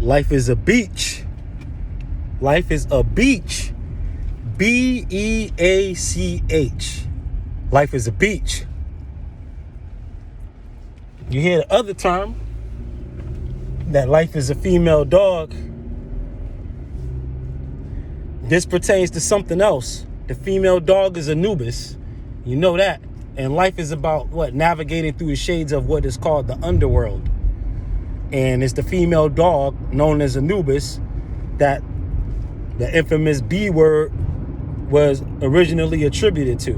Life is a beach. Life is a beach. B-E-A-C-H. Life is a beach. You hear the other term, that life is a female dog. This pertains to something else. The female dog is Anubis. You know that. And life is about what? Navigating through the shades of what is called the underworld. And it's the female dog known as Anubis that the infamous B word was originally attributed to.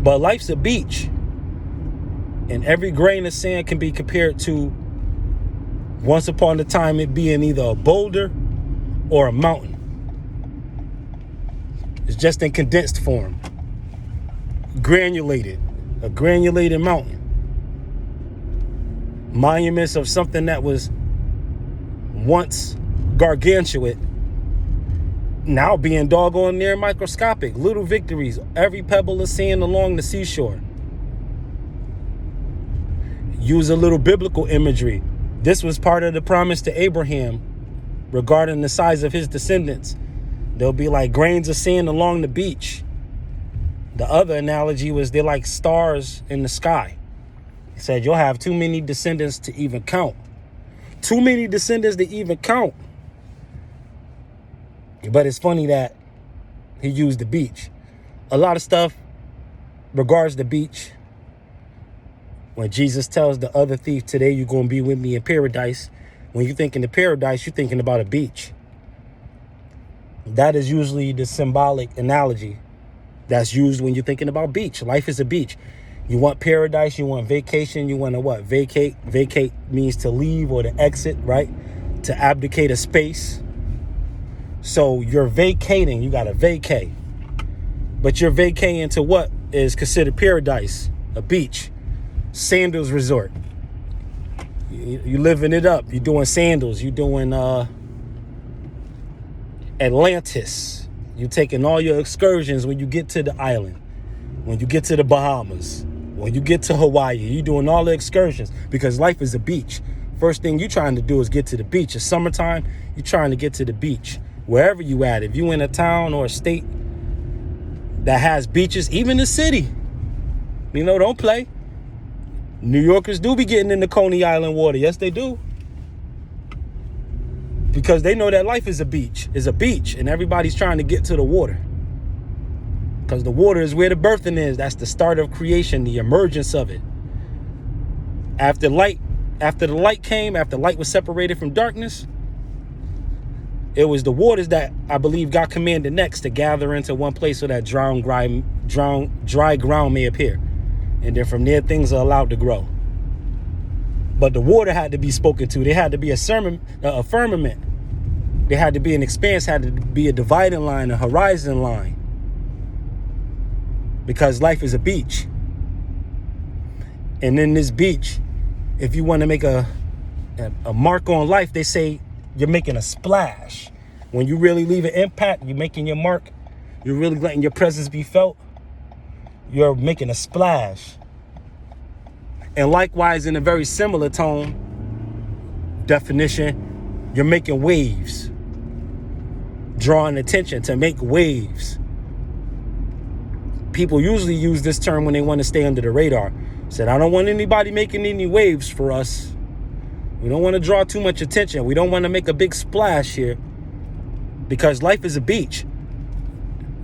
But life's a beach. And every grain of sand can be compared to once upon a time it being either a boulder or a mountain. It's just in condensed form. Granulated. A granulated mountain. Monuments of something that was once gargantuan, now being doggone near microscopic. Little victories. Every pebble of sand along the seashore. Use a little biblical imagery. This was part of the promise to Abraham regarding the size of his descendants. There'll be like grains of sand along the beach. The other analogy was they're like stars in the sky. He said you'll have too many descendants to even count. Too many descendants to even count. But it's funny that he used the beach. A lot of stuff regards the beach. When Jesus tells the other thief, today you're going to be with me in paradise. When you think in the paradise, you're thinking about a beach. That is usually the symbolic analogy that's used when you're thinking about beach. Life is a beach. You want paradise, you want vacation, you want to what? Vacate. Vacate means to leave or to exit, right? To abdicate a space. So you're vacating, you got to vacate. But you're vacating to what is considered paradise, a beach. Sandals resort. You living it up. You're doing sandals. You're doing Atlantis. You're taking all your excursions when you get to the island. When you get to the Bahamas. When you get to Hawaii. You're doing all the excursions because life is a beach. First thing you're trying to do is get to the beach. It's summertime. You're trying to get to the beach. Wherever you at. If you in a town or a state that has beaches, even the city. You know, don't play. New Yorkers do be getting in the Coney Island water. Yes, they do. Because they know that life is a beach. It's a beach. And everybody's trying to get to the water. Because the water is where the birthing is. That's the start of creation, the emergence of it. After the light came, after light was separated from darkness, it was the waters that I believe God commanded next to gather into one place so that dry ground may appear. And then from there, things are allowed to grow. But the water had to be spoken to. There had to be a firmament. There had to be an expanse, had to be a dividing line, a horizon line. Because life is a beach. And in this beach, if you want to make a mark on life, they say you're making a splash. When you really leave an impact, you're making your mark. You're really letting your presence be felt. You're making a splash. And likewise, in a very similar tone, definition, you're making waves. Drawing attention to make waves. People usually use this term when they want to stay under the radar. Said, I don't want anybody making any waves for us. We don't want to draw too much attention. We don't want to make a big splash here. Because life is a beach.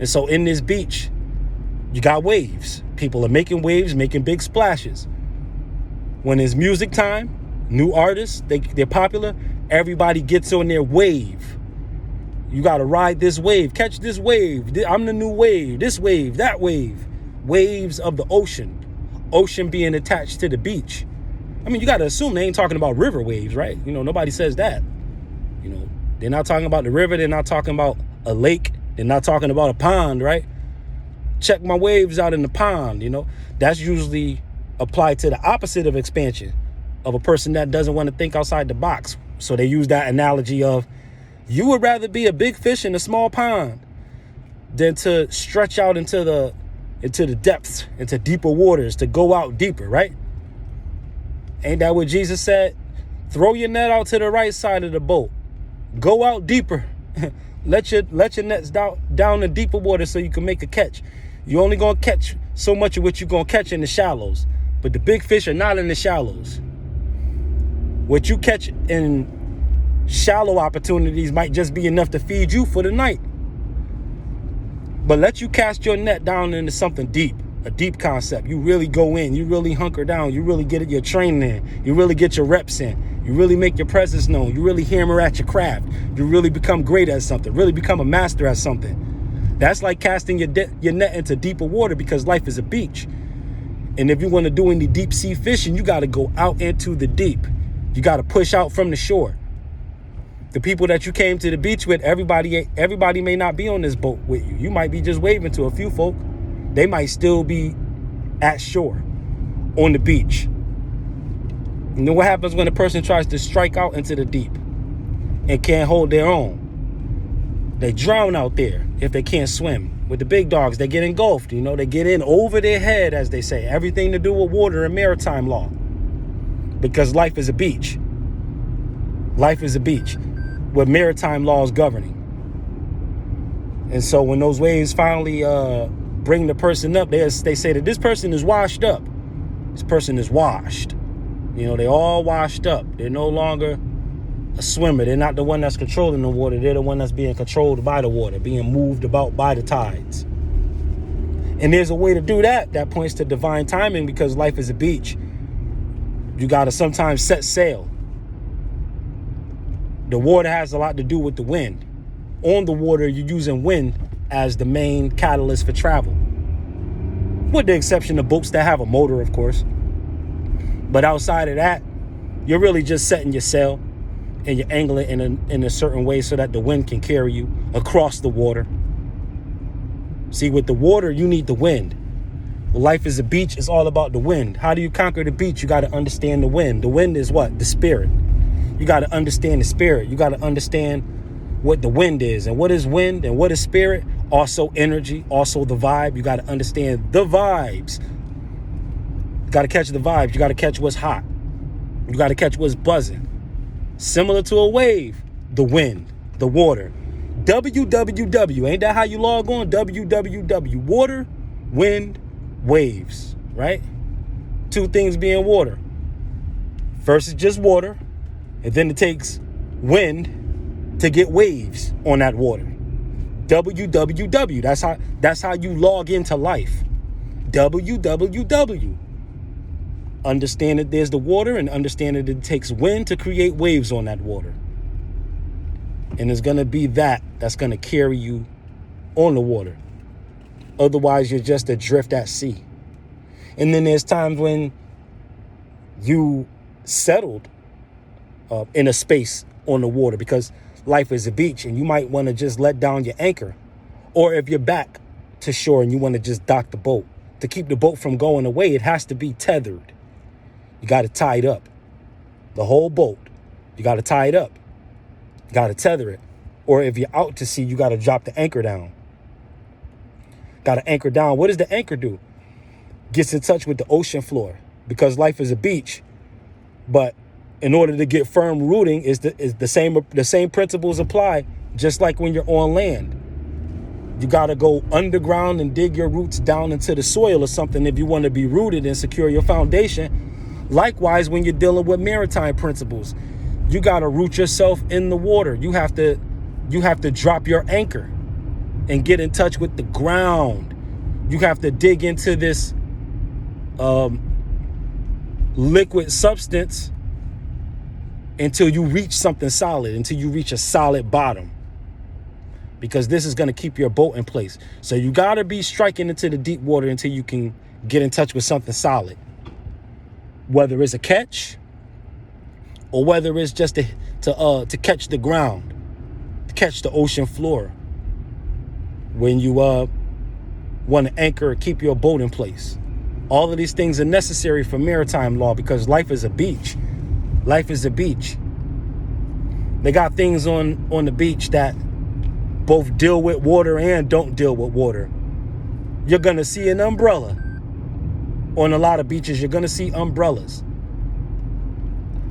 And so in this beach, you got waves. People are making waves, making big splashes. When it's music time, new artists, they're popular, everybody gets on their wave. You got to ride this wave, catch this wave. I'm the new wave, this wave, that wave. Waves of the ocean. Ocean being attached to the beach. I mean, you got to assume they ain't talking about river waves, right? You know, nobody says that. You know, they're not talking about the river. They're not talking about a lake. They're not talking about a pond, right? Check my waves out in the pond, you know. That's usually applied to the opposite of expansion, of a person that doesn't want to think outside the box. So they use that analogy of, you would rather be a big fish in a small pond than to stretch out into the depths, into deeper waters, to go out deeper, right? Ain't that what Jesus said? Throw your net out to the right side of the boat. Go out deeper. let your nets down in deeper water so you can make a catch. You're only going to catch so much of what you're going to catch in the shallows. But the big fish are not in the shallows. What you catch in shallow opportunities might just be enough to feed you for the night. But let you cast your net down into something deep, a deep concept. You really go in, you really hunker down, you really get your training in, you really get your reps in, you really make your presence known, you really hammer at your craft, you really become great at something, really become a master at something. That's like casting your net into deeper water, because life is a beach. And if you want to do any deep sea fishing, you got to go out into the deep. You got to push out from the shore. The people that you came to the beach with, everybody may not be on this boat with you. You might be just waving to a few folk. They might still be at shore on the beach. You know what happens when a person tries to strike out into the deep and can't hold their own? They drown out there if they can't swim. With the big dogs, they get engulfed. You know, they get in over their head, as they say. Everything to do with water and maritime law. Because life is a beach. Life is a beach with maritime laws governing. And so when those waves finally bring the person up, they say that this person is washed up. This person is washed. You know, they all washed up. They're no longer a swimmer. They're not the one that's controlling the water. They're the one that's being controlled by the water, being moved about by the tides. And there's a way to do that that points to divine timing, because life is a beach. You got to sometimes set sail. The water has a lot to do with the wind. On the water, you're using wind as the main catalyst for travel. With the exception of boats that have a motor, of course. But outside of that, you're really just setting your sail and you're angling in a certain way so that the wind can carry you across the water. See, with the water, you need the wind. Life is a beach. It's all about the wind. How do you conquer the beach? You got to understand the wind. The wind is what? The spirit. You got to understand the spirit. You got to understand what the wind is. And what is wind and what is spirit? Also energy, also the vibe. You got to understand the vibes. You got to catch the vibes. You got to catch what's hot. You got to catch what's buzzing. Similar to a wave, the wind, the water. WWW. Ain't that how you log on? WWW. Water, wind, waves, right? Two things being water. First is just water, and then it takes wind to get waves on that water. WWW. That's how you log into life. WWW. Understand that there's the water, and understand that it takes wind to create waves on that water. And it's going to be that's going to carry you on the water. Otherwise, you're just adrift at sea. And then there's times when you settled in a space on the water, because life is a beach and you might want to just let down your anchor. Or if you're back to shore and you want to just dock the boat, to keep the boat from going away, it has to be tethered. You got to tie it up. The whole boat, you got to tie it up. You got to tether it. Or if you're out to sea, you got to drop the anchor down. Got to anchor down. What does the anchor do? Gets in touch with the ocean floor, because life is a beach. But in order to get firm rooting, the same principles apply, just like when you're on land. You got to go underground and dig your roots down into the soil or something if you want to be rooted and secure your foundation. Likewise, when you're dealing with maritime principles, you got to root yourself in the water. You have to drop your anchor and get in touch with the ground. You have to dig into this liquid substance until you reach something solid, until you reach a solid bottom. Because this is going to keep your boat in place. So you got to be striking into the deep water until you can get in touch with something solid. Whether it's a catch or whether it's just to catch the ground, to catch the ocean floor. When you want to anchor or keep your boat in place. All of these things are necessary for maritime law, because life is a beach. Life is a beach. They got things on the beach that both deal with water and don't deal with water. You're going to see an umbrella. On a lot of beaches, you're going to see umbrellas.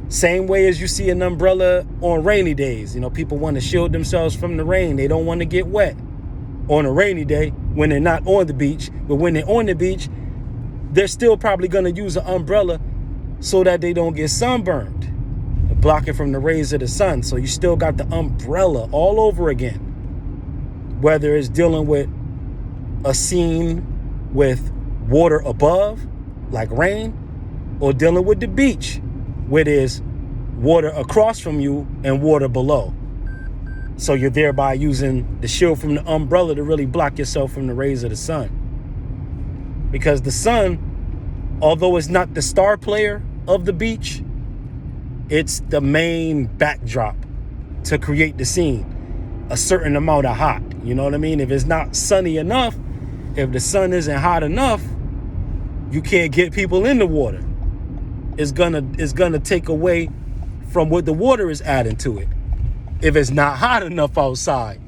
Same way as you see an umbrella on rainy days. You know, people want to shield themselves from the rain. They don't want to get wet on a rainy day when they're not on the beach. But when they're on the beach, they're still probably going to use an umbrella so that they don't get sunburned, block it from the rays of the sun. So you still got the umbrella all over again. Whether it's dealing with a scene with water above, like rain, or dealing with the beach, where there's water across from you and water below. So you're thereby using the shield from the umbrella to really block yourself from the rays of the sun. Because the sun, although it's not the star player of the beach, it's the main backdrop to create the scene. A certain amount of hot, you know what I mean? If it's not sunny enough, if the sun isn't hot enough, you can't get people in the water. It's gonna take away from what the water is adding to it if it's not hot enough outside.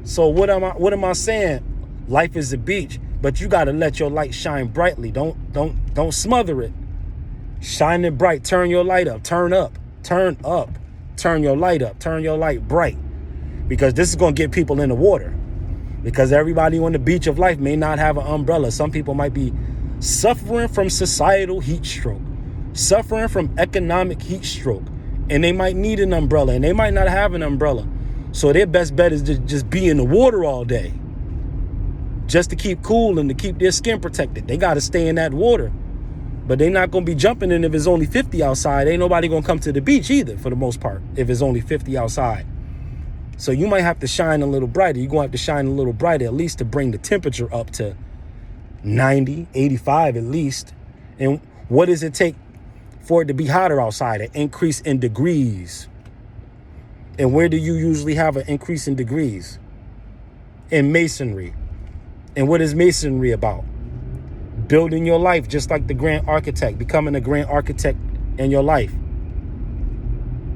So what am I saying? Life is a beach, but you gotta let your light shine brightly. Don't smother it. Shine it bright. Turn your light up. Turn up. Turn up. Turn your light up. Turn your light bright. Because this is gonna get people in the water. Because everybody on the beach of life may not have an umbrella. Some people might be suffering from societal heat stroke, suffering from economic heat stroke, and they might need an umbrella, and they might not have an umbrella. So their best bet is to just be in the water all day, just to keep cool and to keep their skin protected. They got to stay in that water, but they're not going to be jumping in if it's only 50 outside. Ain't nobody going to come to the beach either, for the most part, if it's only 50 outside. So you might have to shine a little brighter. You're going to have to shine a little brighter, at least to bring the temperature up to 90, 85 at least. And what does it take for it to be hotter outside? An increase in degrees. And where do you usually have an increase in degrees? In masonry. And what is masonry about? Building your life just like the grand architect, becoming a grand architect in your life.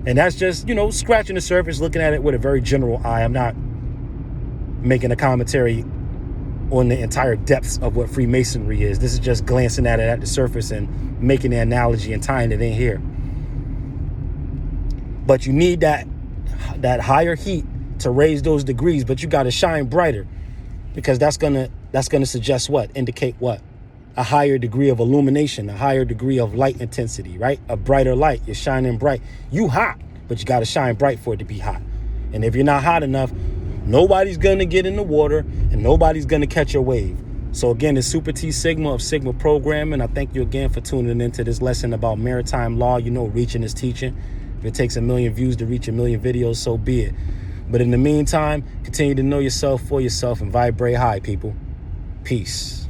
And that's just, scratching the surface, looking at it with a very general eye. I'm not making a commentary on the entire depths of what Freemasonry is. This is just glancing at it at the surface and making the analogy and tying it in here. But you need that higher heat to raise those degrees, but you got to shine brighter, because that's gonna suggest what? Indicate what? A higher degree of illumination, a higher degree of light intensity, right? A brighter light. You're shining bright. You hot, but you got to shine bright for it to be hot. And if you're not hot enough, nobody's going to get in the water and nobody's going to catch a wave. So again, it's Super T Sigma of Sigma Programming. I thank you again for tuning into this lesson about maritime law. Reaching is teaching. If it takes 1 million views to reach 1 million videos, so be it. But in the meantime, continue to know yourself for yourself and vibrate high, people. Peace.